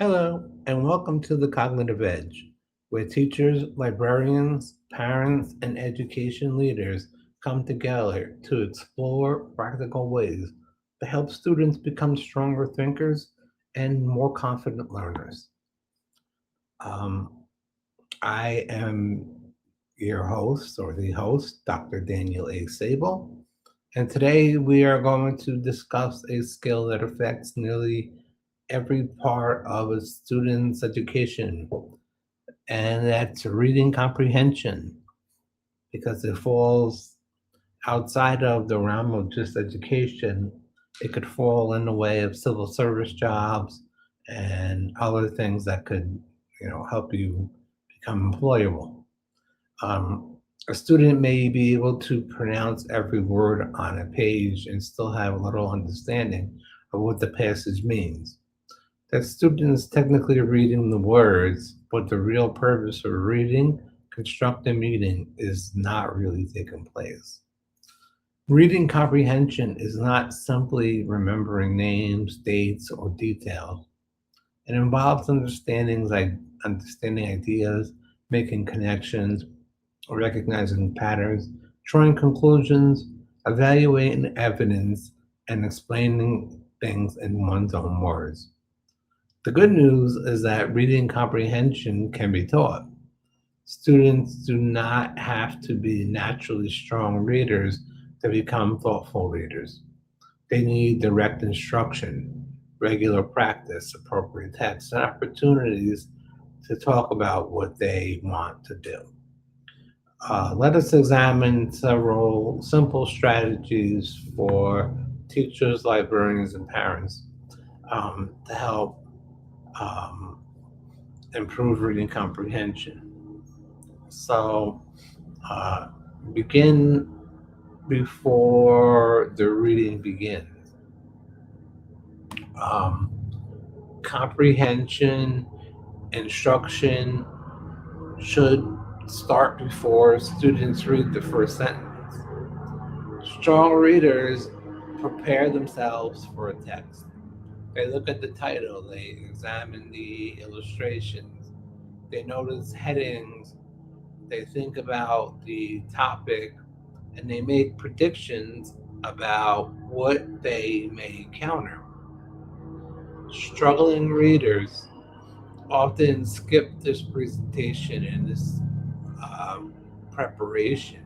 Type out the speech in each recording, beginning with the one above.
Hello, and welcome to the Cognitive Edge, where teachers, librarians, parents, and education leaders come together to explore practical ways to help students become stronger thinkers and more confident learners. Um, I am your host, or the host, Dr. Daniel A. Sable, and today we are going to discuss a skill that affects nearly every part of a student's education, and that's reading comprehension, because it falls outside of the realm of just education. It could fall in the way of civil service jobs and other things that could, help you become employable. Um, a student may be able to pronounce every word on a page and still have little understanding of what the passage means. That student is technically reading the words, but the real purpose of reading, constructive meaning, is not really taking place. Reading comprehension is not simply remembering names, dates, or details. It involves understanding ideas, making connections, recognizing patterns, drawing conclusions, evaluating evidence, and explaining things in one's own words. The good news is that reading comprehension can be taught. Students do not have to be naturally strong readers to become thoughtful readers. They need direct instruction, regular practice, appropriate text, and opportunities to talk about what they want to do. Let us examine several simple strategies for teachers, librarians, and parents to help um, improve reading comprehension. So, uh, begin before the reading begins. Um, Comprehension, instruction should start before students read the first sentence. Strong readers prepare themselves for a text. They look at the title, they examine the illustrations, they notice headings, they think about the topic, and they make predictions about what they may encounter. Struggling readers often skip this presentation and this uh, preparation.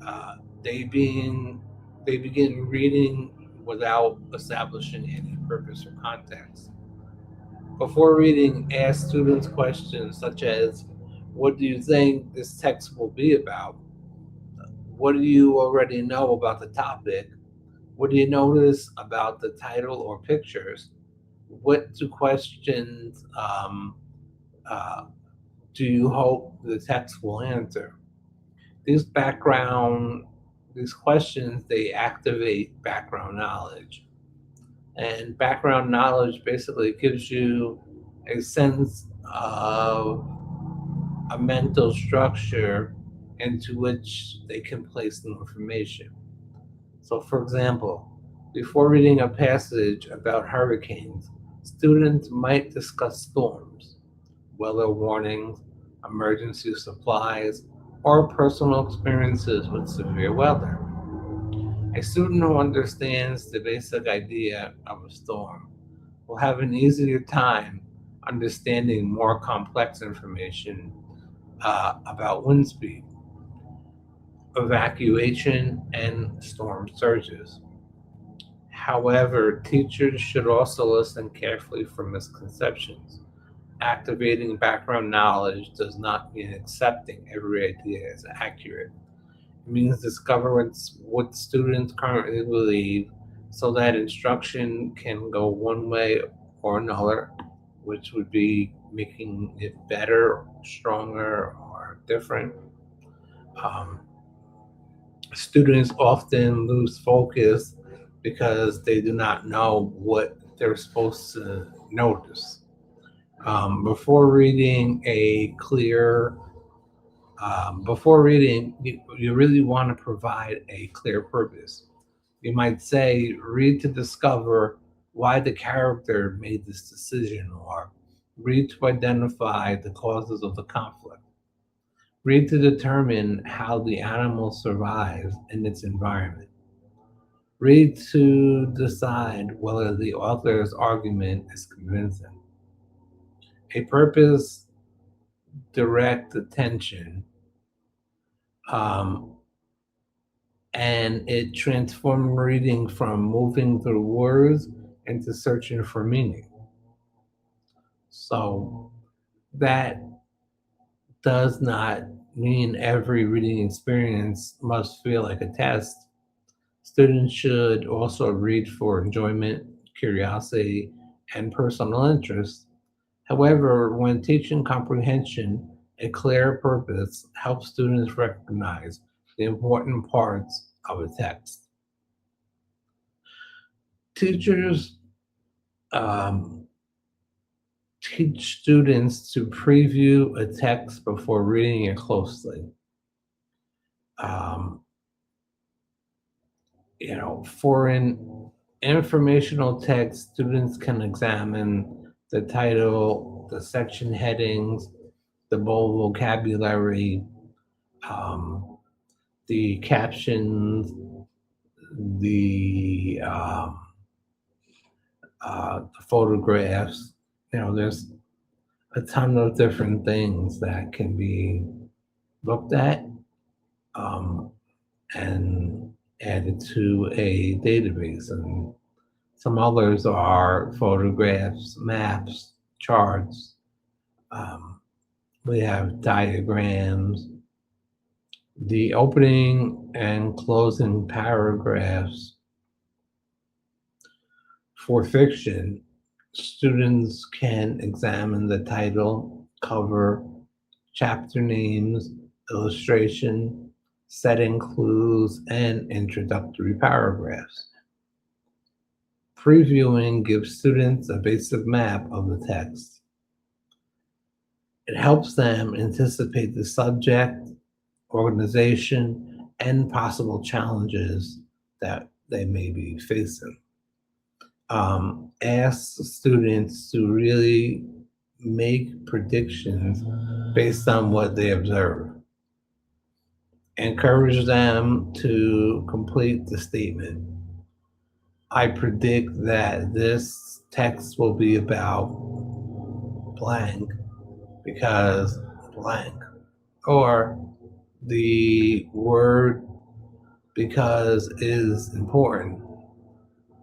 Uh, they begin they begin reading without establishing any purpose or context. Before reading, ask students questions such as, "What do you think this text will be about? What do you already know about the topic? What do you notice about the title or pictures? What two questions uh, do you hope the text will answer?" These background, these questions, they activate background knowledge. And background knowledge basically gives you a sense of a mental structure into which they can place new information. So, for example, before reading a passage about hurricanes, students might discuss storms, weather warnings, emergency supplies, or personal experiences with severe weather. A student who understands the basic idea of a storm will have an easier time understanding more complex information about wind speed, evacuation, and storm surges. However, teachers should also listen carefully for misconceptions. Activating background knowledge does not mean accepting every idea as accurate. It means discovering what students currently believe so that instruction can go one way or another, which would be making it better, stronger, or different. Um, Students often lose focus because they do not know what they're supposed to notice. Before reading a clear Before reading, you really want to provide a clear purpose. You might say, read to discover why the character made this decision, or read to identify the causes of the conflict. Read to determine how the animal survives in its environment. Read to decide whether the author's argument is convincing. A purpose direct attention, um, and it transformed reading from moving through words into searching for meaning. So that does not mean every reading experience must feel like a test. Students should also read for enjoyment, curiosity, and personal interest. However, when teaching comprehension, a clear purpose helps students recognize the important parts of a text. Teachers um, teach students to preview a text before reading it closely. Um, for an informational text, students can examine the title, the section headings, the bold vocabulary, um, the captions, the photographs. There's a ton of different things that can be looked at, um, and added to a database. And some others are photographs, maps, charts. Um, we have diagrams, the opening and closing paragraphs. For fiction, students can examine the title, cover, chapter names, illustration, setting clues, and introductory paragraphs. Previewing gives students a basic map of the text. It helps them anticipate the subject, organization, and possible challenges that they may be facing. Ask students to really make predictions based on what they observe. Encourage them to complete the statement. I predict that this text will be about blank because blank, or the word because is important.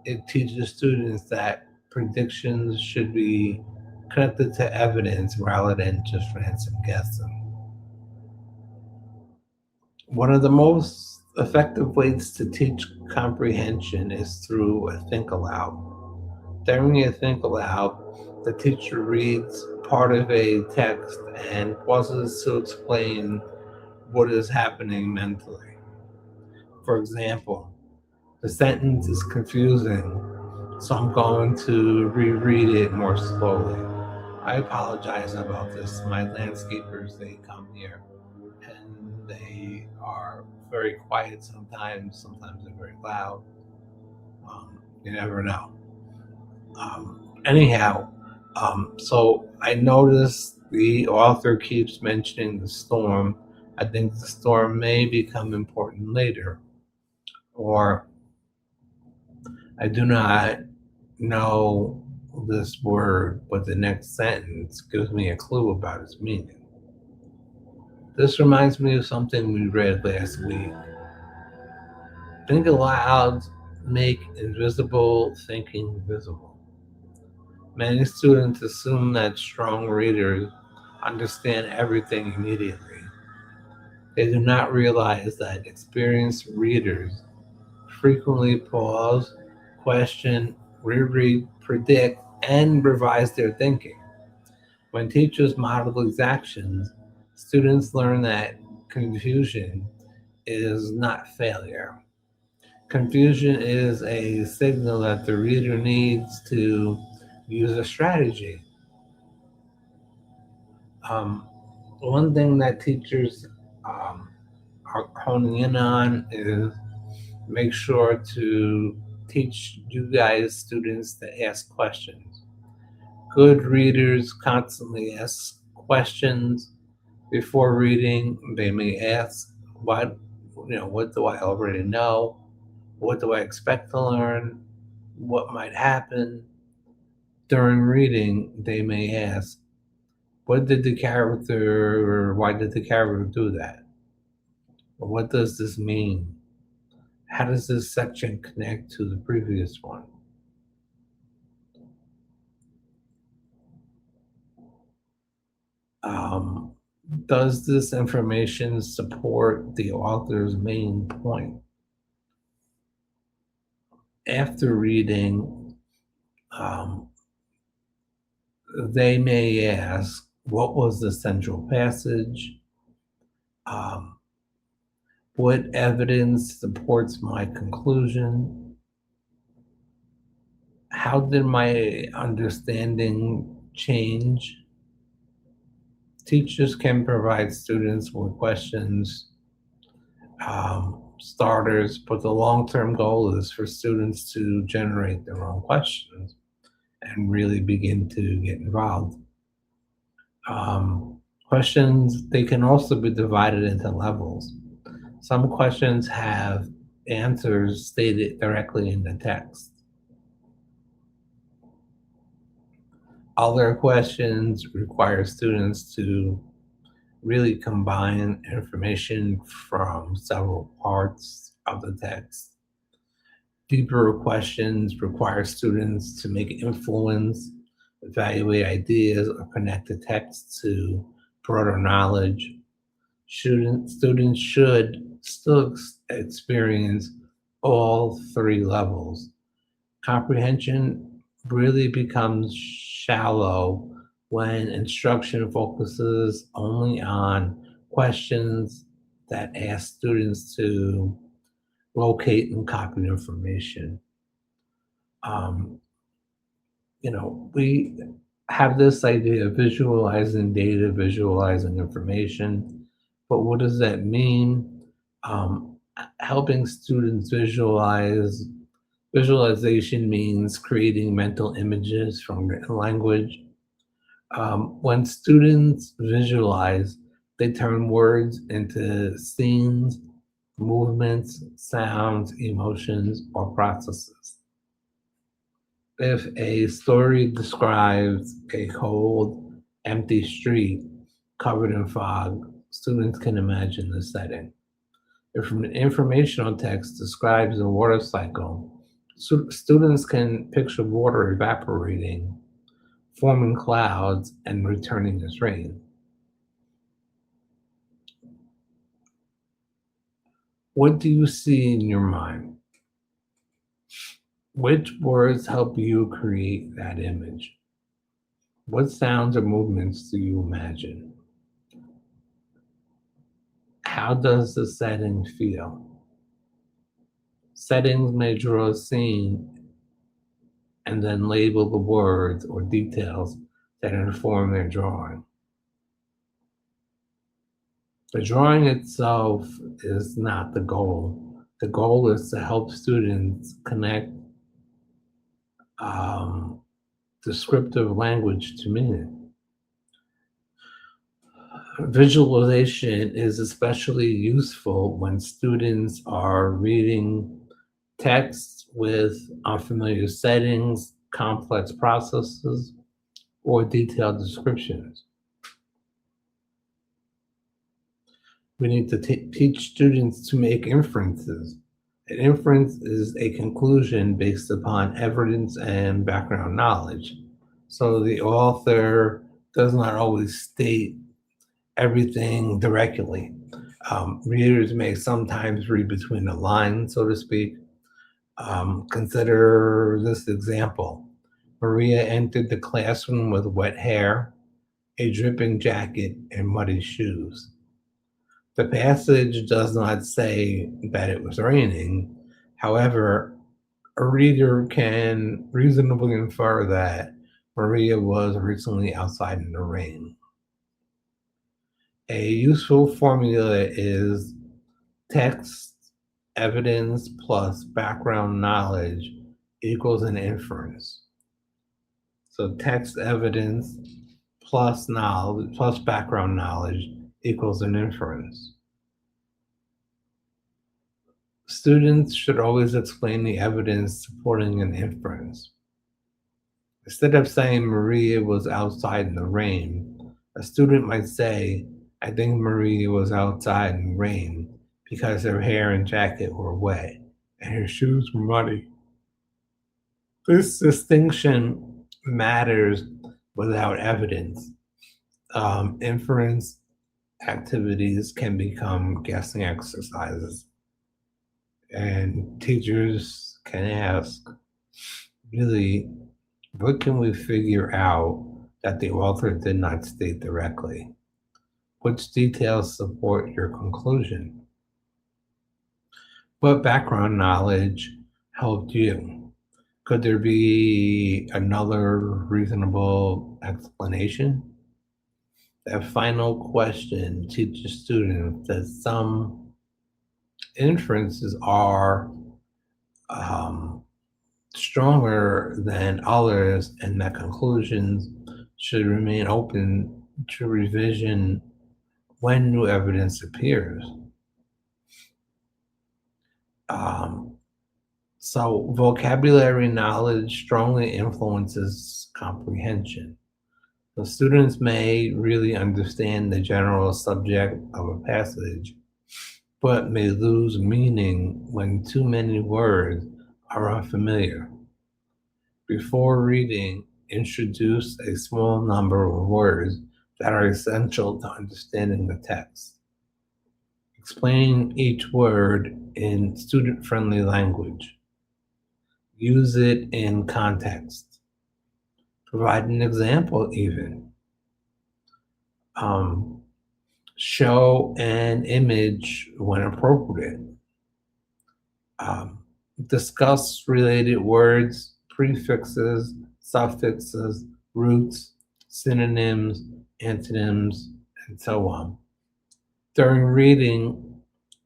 It teaches students that predictions should be connected to evidence rather than just random guessing. One of the most effective ways to teach comprehension is through a think aloud. During a think aloud, the teacher reads part of a text and pauses to explain what is happening mentally. For example, the sentence is confusing, so I'm going to reread it more slowly. I apologize about this. My landscapers, they come here and they are very quiet sometimes they're very loud. You never know. Um, anyhow, so I noticed the author keeps mentioning the storm. I think the storm may become important later, or I do not know this word, but the next sentence gives me a clue about its meaning. This reminds me of something we read last week. Think aloud, make invisible thinking visible. Many students assume that strong readers understand everything immediately. They do not realize that experienced readers frequently pause, question, reread, predict, and revise their thinking. When teachers model these actions, students learn that confusion is not failure. Confusion is a signal that the reader needs to use a strategy. Um, One thing that teachers are honing in on is make sure to teach you guys, students, to ask questions. Good readers constantly ask questions before reading. They may ask, what, what do I already know? What do I expect to learn? What might happen? During reading, they may ask, what did the character, or why did the character do that? Or what does this mean? How does this section connect to the previous one? Um, does this information support the author's main point? After reading, um, they may ask, what was the central passage? Um, what evidence supports my conclusion? How did my understanding change? Teachers can provide students with questions, starters, but the long term goal is for students to generate their own questions and really begin to get involved. Questions, they can also be divided into levels. Some questions have answers stated directly in the text. Other questions require students to really combine information from several parts of the text. Deeper questions require students to make influence, evaluate ideas, or connect the text to broader knowledge. Students should still experience all three levels. Comprehension really becomes shallow when instruction focuses only on questions that ask students to locate and copy information. Um, we have this idea of visualizing data, visualizing information, but what does that mean? Helping students visualize. Visualization means creating mental images from written language. When students visualize, they turn words into scenes, movements, sounds, emotions, or processes. If a story describes a cold, empty street covered in fog, students can imagine the setting. If an informational text describes a water cycle, students can picture water evaporating, forming clouds, and returning as rain. What do you see in your mind? Which words help you create that image? What sounds or movements do you imagine? How does the setting feel? Settings may draw a scene and then label the words or details that inform their drawing. The drawing itself is not the goal. The goal is to help students connect um, descriptive language to meaning. Visualization is especially useful when students are reading texts with unfamiliar settings, complex processes, or detailed descriptions. We need to teach students to make inferences. An inference is a conclusion based upon evidence and background knowledge. So the author does not always state everything directly. Readers may sometimes read between the lines, so to speak. Consider this example. Maria entered the classroom with wet hair, a dripping jacket, and muddy shoes. The passage does not say that it was raining. However, a reader can reasonably infer that Maria was recently outside in the rain. A useful formula is text Evidence plus background knowledge equals an inference. So text evidence plus knowledge plus background knowledge equals an inference. Students should always explain the evidence supporting an inference. Instead of saying Maria was outside in the rain, a student might say, I think Maria was outside in the rain because her hair and jacket were wet and her shoes were muddy. This distinction matters without evidence. Inference activities can become guessing exercises, and teachers can ask, really, what can we figure out that the author did not state directly? Which details support your conclusion? What background knowledge helped you? Could there be another reasonable explanation? That final question teaches students that some inferences are um, stronger than others, and that conclusions should remain open to revision when new evidence appears. Um, so, vocabulary knowledge strongly influences comprehension. The students may really understand the general subject of a passage, but may lose meaning when too many words are unfamiliar. Before reading, introduce a small number of words that are essential to understanding the text. Explain each word in student-friendly language. Use it in context. Provide an example even. Um, Show an image when appropriate. Um, Discuss related words, prefixes, suffixes, roots, synonyms, antonyms, and so on. During reading,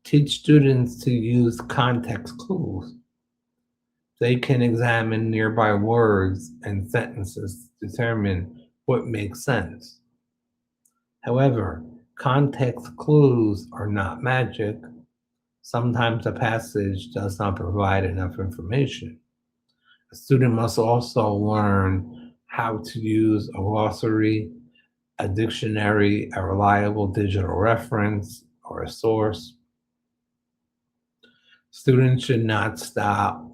teach students to use context clues. They can examine nearby words and sentences to determine what makes sense. However, context clues are not magic. Sometimes a passage does not provide enough information. A student must also learn how to use a glossary, a dictionary, a reliable digital reference, or a source. Students should not stop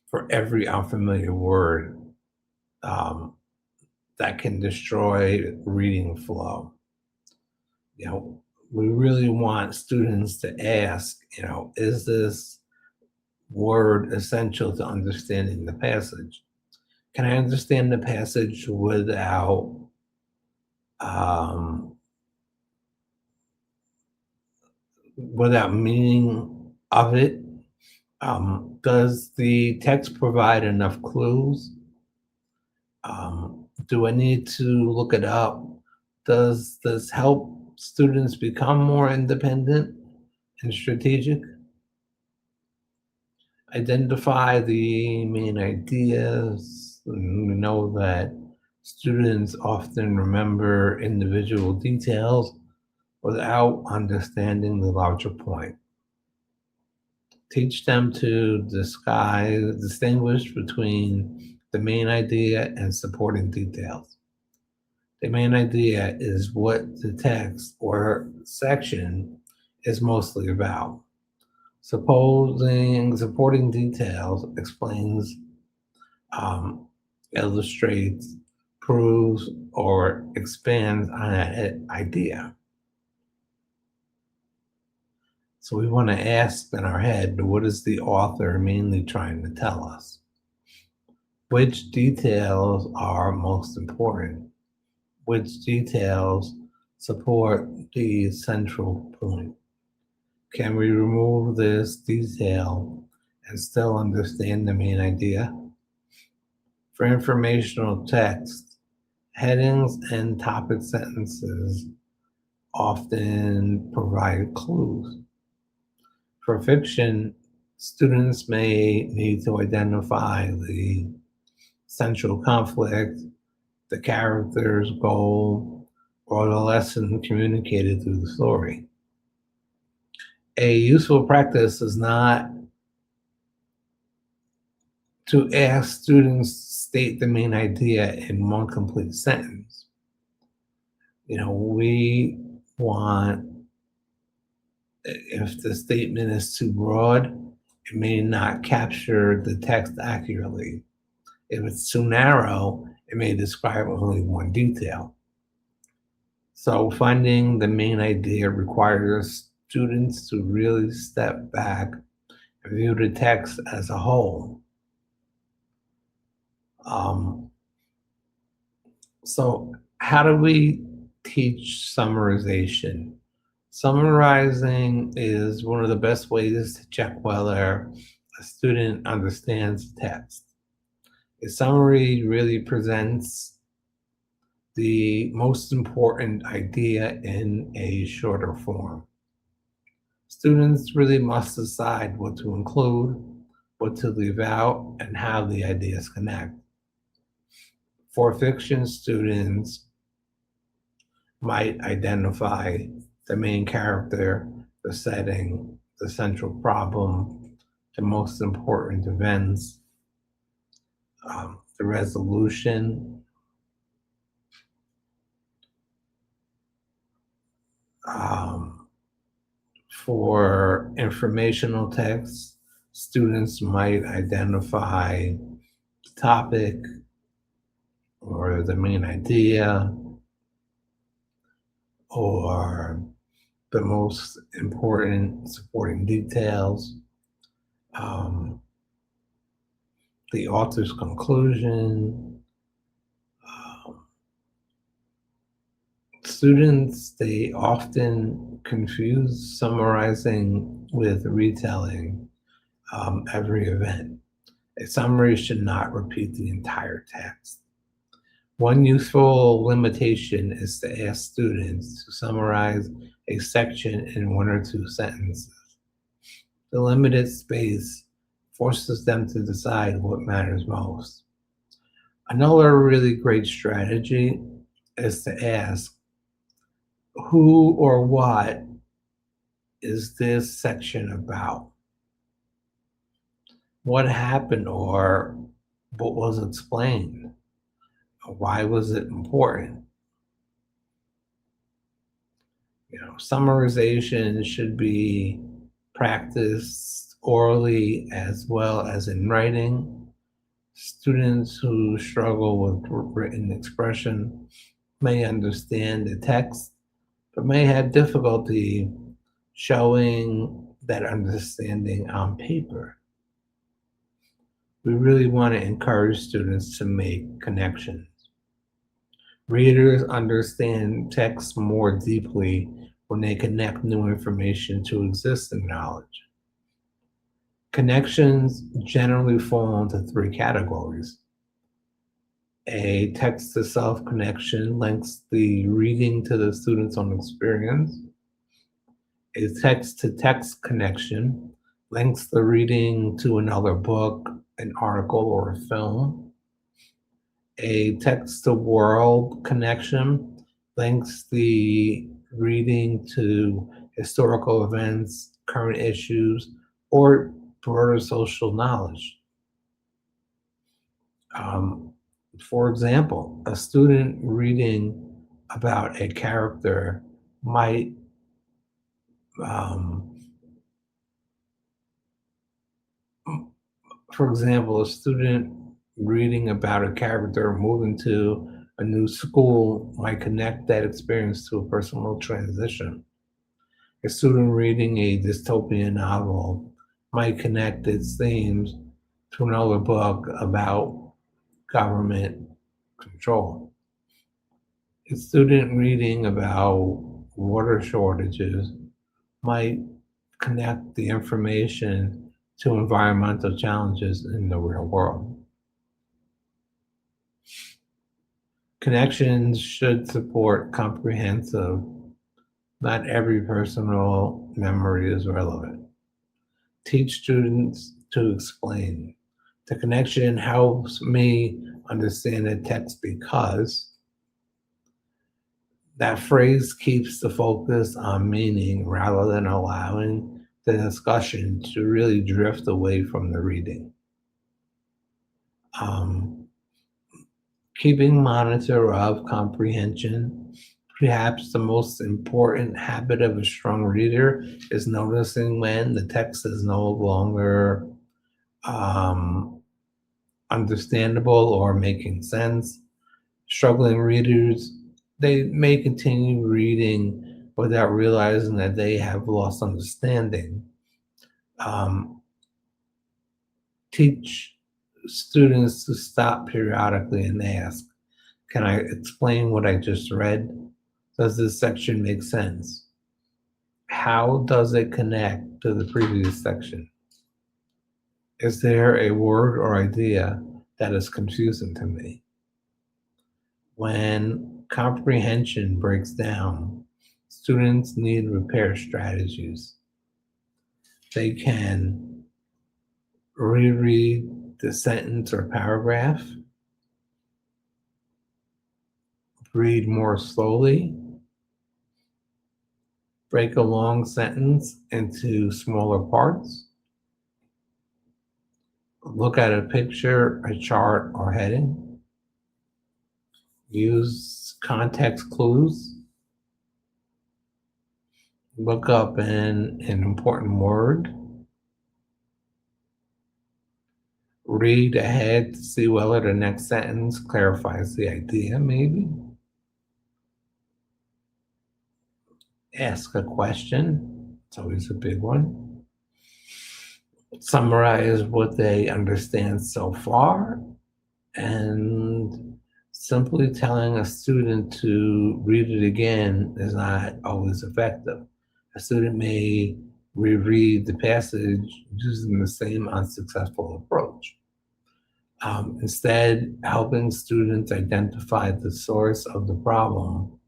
for every unfamiliar word. Um, that can destroy reading flow. You know, we really want students to ask, is this word essential to understanding the passage? Can I understand the passage um, without meaning of it? Does the text provide enough clues? Do I need to look it up? Does this help students become more independent and strategic? Identify the main ideas. We know that students often remember individual details without understanding the larger point. Teach them to distinguish between the main idea and supporting details. The main idea is what the text or section is mostly about. Supporting details explains, um, illustrates, proves, or expands on an idea. So we want to ask in our head, what is the author mainly trying to tell us? Which details are most important? Which details support the central point? Can we remove this detail and still understand the main idea? For informational text, headings and topic sentences often provide clues. For fiction, Students may need to identify the central conflict, the character's goal, or the lesson communicated through the story. A useful practice is not to ask students to state the main idea in one complete sentence. We want, if the statement is too broad, it may not capture the text accurately. If it's too narrow, it may describe only one detail. So finding the main idea requires students to really step back and view the text as a whole. Um, so how do we teach summarization? Summarizing is one of the best ways to check whether a student understands the text. A summary really presents the most important idea in a shorter form. Students really must decide what to include, what to leave out, and how the ideas connect. For fiction, students might identify the main character, the setting, the central problem, the most important events, the resolution. Um, for informational texts, students might identify the topic or the main idea or the most important supporting details, um, the author's conclusion. Students, they often confuse summarizing with retelling every event. A summary should not repeat the entire text. One useful limitation is to ask students to summarize a section in one or two sentences. The limited space forces them to decide what matters most. Another really great strategy is to ask, who or what is this section about? What happened or what was explained? Why was it important? Summarization should be practiced orally as well as in writing. Students who struggle with written expression may understand the text, but may have difficulty showing that understanding on paper. We really want to encourage students to make connections. Readers understand text more deeply when they connect new information to existing knowledge. Connections generally fall into three categories. A text to self connection links the reading to the student's own experience. A text to text connection links the reading to another book, an article, or a film. A text to world connection links the reading to historical events, current issues, or broader social knowledge. Um, for example, a student reading about a character might, um, for example, a student reading about a character moving to a new school might connect that experience to a personal transition. A student reading a dystopian novel might connect its themes to another book about government control. A student reading about water shortages might connect the information to environmental challenges in the real world. Connections should support comprehensive, not every personal memory is relevant. Teach students to explain. The connection helps me understand the text because that phrase keeps the focus on meaning rather than allowing the discussion to really drift away from the reading. Um, Keeping monitor of comprehension. Perhaps the most important habit of a strong reader is noticing when the text is no longer um, understandable or making sense. Struggling readers, they may continue reading without realizing that they have lost understanding. Um, Teach students to stop periodically and ask, can I explain what I just read? Does this section make sense? How does it connect to the previous section? Is there a word or idea that is confusing to me? When comprehension breaks down, students need repair strategies. They can reread the sentence or paragraph, read more slowly, break a long sentence into smaller parts, look at a picture, a chart, or heading, use context clues, look up an important word, read ahead to see whether the next sentence clarifies the idea, maybe. Ask a question, it's always a big one. Summarize what they understand so far, and simply telling a student to read it again is not always effective. A student may reread the passage using the same unsuccessful approach. Instead, helping students identify the source of the problem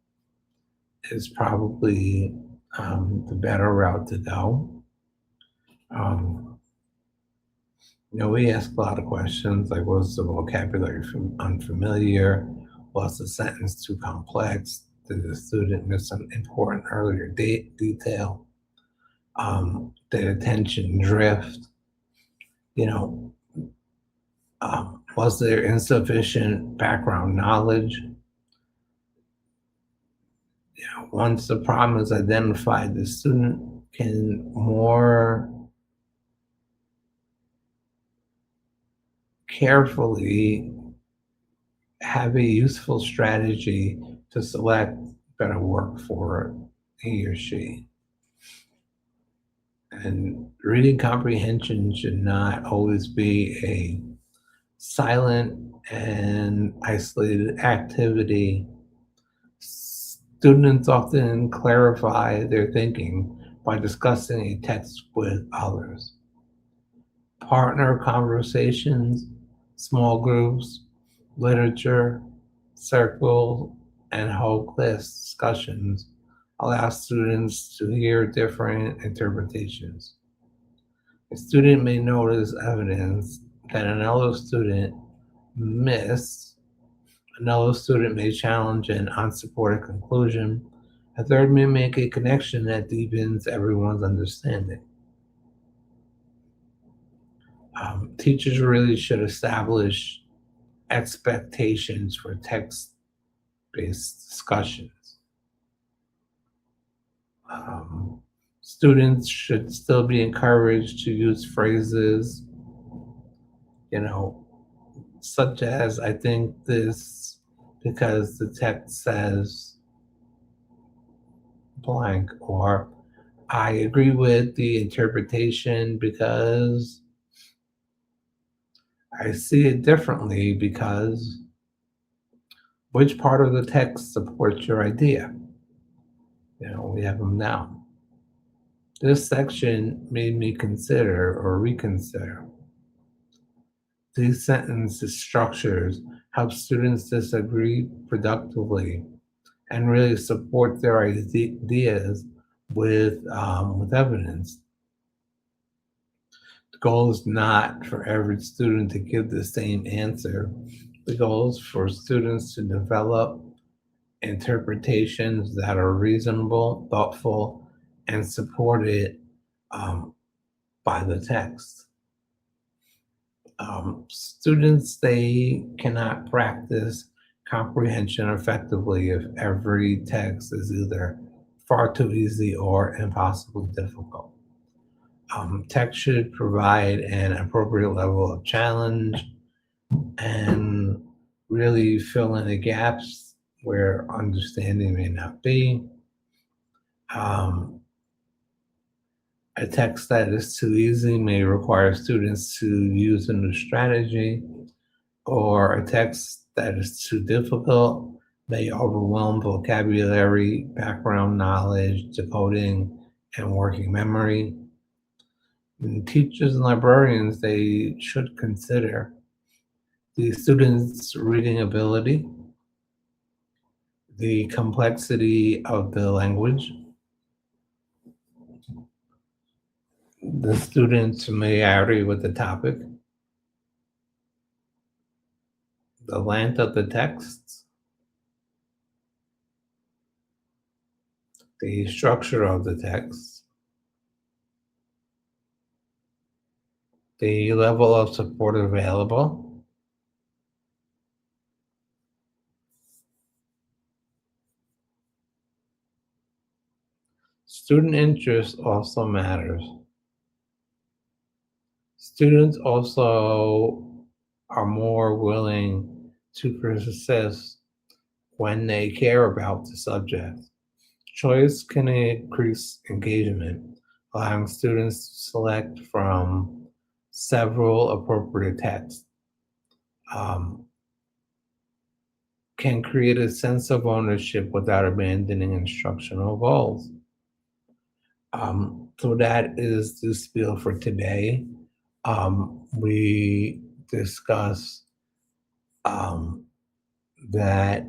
is probably the better route to go. Um, we ask a lot of questions like, was the vocabulary unfamiliar? Was the sentence too complex? Did the student miss an important earlier detail? Did attention drift? You know, was there insufficient background knowledge? Once the problem is identified, the student can more carefully have a useful strategy to select better work for he or she. And reading comprehension should not always be a silent and isolated activity. Students often clarify their thinking by discussing a text with others. Partner conversations, small groups, literature, circle, and whole class discussions allow students to hear different interpretations. A student may notice evidence that another student missed. Another student may challenge an unsupported conclusion. A third may make a connection that deepens everyone's understanding. Teachers really should establish expectations for text based discussions. Um, Students should still be encouraged to use phrases, you know, such as, I think this because the text says blank, or I agree with the interpretation because I see it differently because which part of the text supports your idea? We have them now. This section made me consider or reconsider. These sentence structures help students disagree productively and really support their ideas with evidence. The goal is not for every student to give the same answer. The goal is for students to develop interpretations that are reasonable, thoughtful, and supported um, by the text. Students, they cannot practice comprehension effectively if every text is either far too easy or impossibly difficult. Text should provide an appropriate level of challenge and really fill in the gaps where understanding may not be. Um, a text that is too easy may require students to use a new strategy, or a text that is too difficult may overwhelm vocabulary, background knowledge, decoding, and working memory. And teachers and librarians, they should consider the student's reading ability, the complexity of the language, the student's familiarity with the topic, the length of the text, the structure of the text, the level of support available, student interest also matters. Students also are more willing to persist when they care about the subject. Choice can increase engagement, allowing students to select from several appropriate texts. Um, can create a sense of ownership without abandoning instructional goals. So that is the spiel for today. We discuss um, that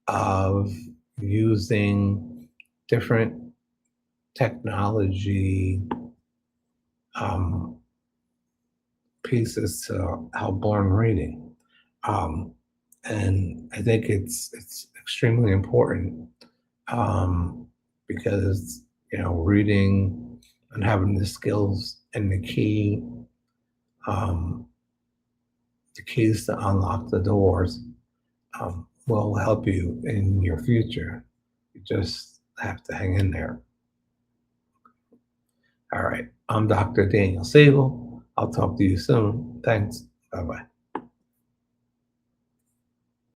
of using different technology um, pieces to help learn reading. Um, and I think it's extremely important because reading and having the skills and um, the keys to unlock the doors will help you in your future. You just have to hang in there. All right, I'm Dr. Daniel Sable. I'll talk to you soon. Thanks. Bye bye.